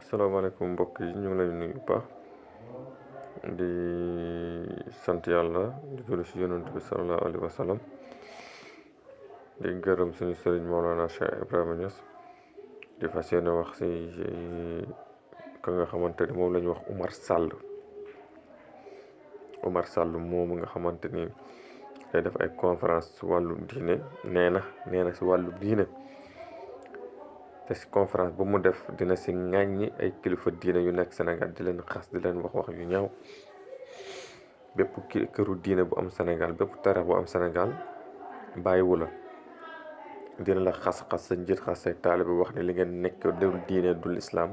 asalaamaaleykum mbokk yi ñu ngi lay nuyu baax di sant yàlla di julli si yonent bi sallallahu alayhi wa sallam di gërëm suñu sëriñ Mawlana Cheikh Ibrahima Niass di fas yéene wax si ka nga xamante ni moom la ñu wax Oumar Sall moomu nga xamante ni day def ay conférence si wàllu diine nee na si wàllu diine te si conférence bu mu def dina si ŋàññi ay kilifa diine yu nekk Sénégal di leen xas di leen wax yu ñaaw bépp këru diine bu am Sénégal bépp tarix bu am Sénégal bàyyiwu la dina la xas sa njiit xas say taalibe wax ne li ngeen nekk du diine du lislaam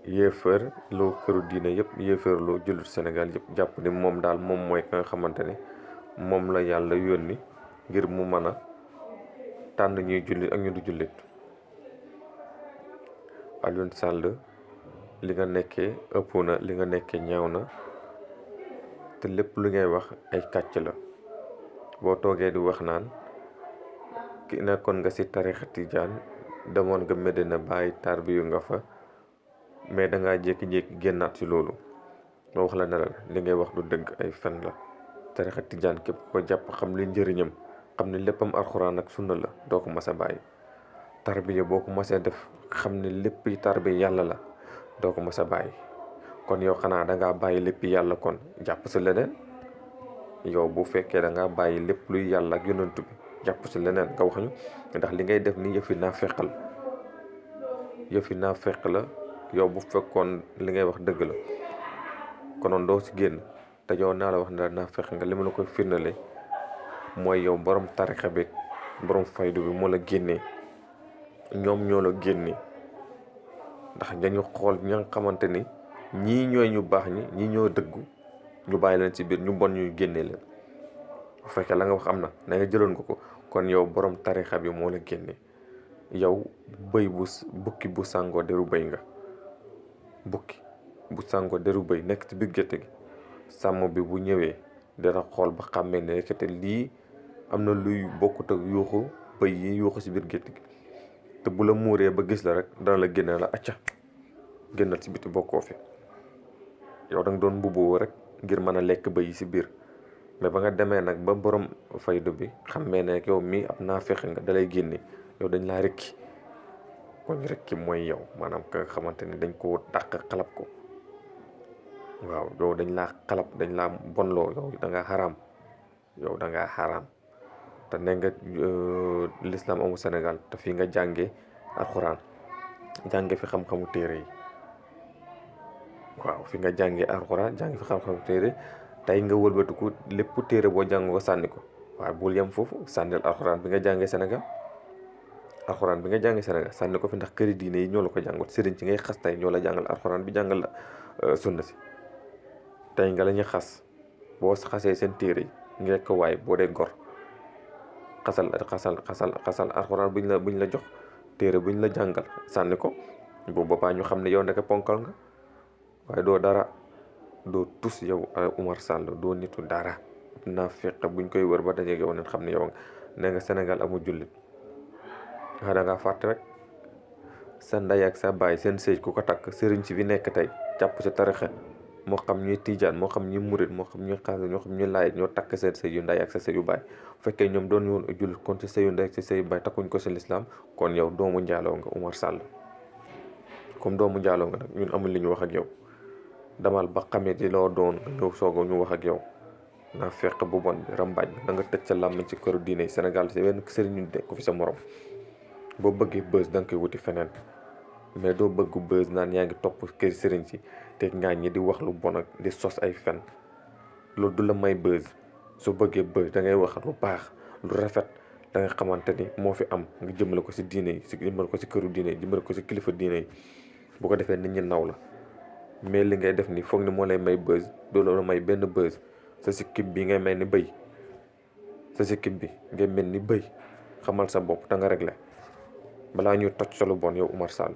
yéefar loo këru diine yëpp yéefar loo jullit Sénégal yëpp jàpp ni moom daal moom mooy ka nga xamante ne moom la yàlla yónni ngir mu mën a tànn ñuy jullit ak ñu du jullit. Alioune Sall li nga nekkee ëpp na li nga nekkee ñaaw na te lépp lu ngay wax ay kàcc la boo toogee di wax naan ki nekkoon nga ci tarixa Tijaan demoon nga Medina Baye tarbiyu nga fa mais dangaa jékki-jékki génnaat ci loolu ma wax la ne la li ngay wax du dëgg ay fen la. tarixa Tijaan képp ko jàpp xam li njëriñam xam ne léppam alxuraan ak sunna la doo ko mas a bàyyi. tarbiya boo ko masee def xam ne lépp tarbiya yàlla la doo ko mas a bàyyi kon yow xanaa dangaa bàyyi lépp yàlla kon jàpp si leneen yow bu fekkee dangaa bàyyi lépp luy yàlla ak yonent bi jàpp si leneen nga wax ñu ndax li ngay def ni yëfi naa feq la yow bu fekkoon li ngay wax dëgg la konoon doo si génn te yow naa la wax ne naa feq nga li ma la koy firndale mooy yow borom tarixa bi borom faydu bi moo la génnee ñoom ñoo la génne ndax dañu xool ña nga xamante ni ñii ñooy ñu baax ñii ñoo dëggu ñu bàyyi leen ci biir ñu bon ñuy génnee leen bu fekkee la nga wax am na nga jëloon nga ko kon yow borom tarixa bi moo la génne yow bukki bu sàngoo deru bëy nga bukki bu sàngoo deru bëy nekk ci biir gétt gi sàmm bi bu ñëwee dana xool ba xàmmee ne te lii am na luy bokkut ak yuuxu bëy yi yuuxu ci biir gétt gi te bu la muuree ba gis la rek dana la génne la acca génnal ci biti bokkoo fi yow danga doon mbubboo rek ngir mën a lekk bëy yi ci biir mais ba nga demee nag ba borom faydu bi xammee ne yow mii ab naafeq nga dalay génne yow dañ laa rekki kon rekki mooy yow maanaam ka nga xamante ni dañ ko dàq xalab ko waaw yow dañ laa xalab dañ laa bonloo yow dangaa xaraam te ne nga l'islam amu Sénégal te fii nga jànge alxuraan jànge fi xam-xamu téere yi waaw fi nga jànge alxuraan jànge fi xam-xamu téere tey nga wëlbatiku lépp téere boo jàng ko sànni ko waaye bul yem foofu sànnil alxuraan bi nga jàngee Sénégal sànni ko fi ndax këri diine yi ñoo la ko jàngal sëriñ ci ngay xas tey ñoo la jàngal alxuraan bi jàngal la sunna si tey nga la ñu xas boo xasee seen téere yi nga ko waay boo dee gor xasal alxuraan buñ la jox téere buñ la jàngal sànni ko boobu boobaa ñu xam ne yow ndeke ponkal nga waaye doo dara doo tus yow Oumar Sall doo nitu dara naa fekk buñ koy wër ba dajeeg yow neen xam ne yow ne nga Sénégal amul jullit da ngaa fàtte rek sa ndey ak sa baay seen sëy ku ko takk sëriñ si fi nekk tey jàpp si tarixa moo xam ñuy tijaan moo xam ñuy murit moo xam ñuy xaas ñoo xam ñuy laay ñoo takk seen sëy yu ndey ak sa sëy yu baay bu fekkee ñoom doon woon jullit kon ci sëy yu ndey ak sa sëy yu baay takkuñ ko si lislaam kon yow doomu njaaloo nga Oumar Sall comme doomu njaaloo nga nag ñun amul li ñu wax ak yow damal ba xamee di loo doon nga ñëw soogo ñu wax ak yow naa fekk bu bon bi rambaaj bi na nga tëj sa làmmiñ ci këru diine Sénégal si wenn sëriñ ñu ko fi sa morom boo bëggee bës da nga koy wuti feneen mais doo bëggu bës naan yaa ngi topp kër sëriñ si te ngaa ñi di wax lu bon ak di sos ay fen loolu du la may bës soo bëggee bës da ngay wax lu baax lu rafet da nga xamante ni moo fi am nga jëmale ko si diine yi jëmale ko si këru diine yi jëmale ko si kilifa diine yi bu ko defee nit ñi naw la mais li ngay def ni foog ni moo lay may bës doo la may benn bës sa sikkim bi ngay mel ni bëy xamal sa bopp da nga réglé balaa ñuy toj sa lu bon yow Oumar Sall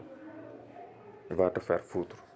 va te faire foutre.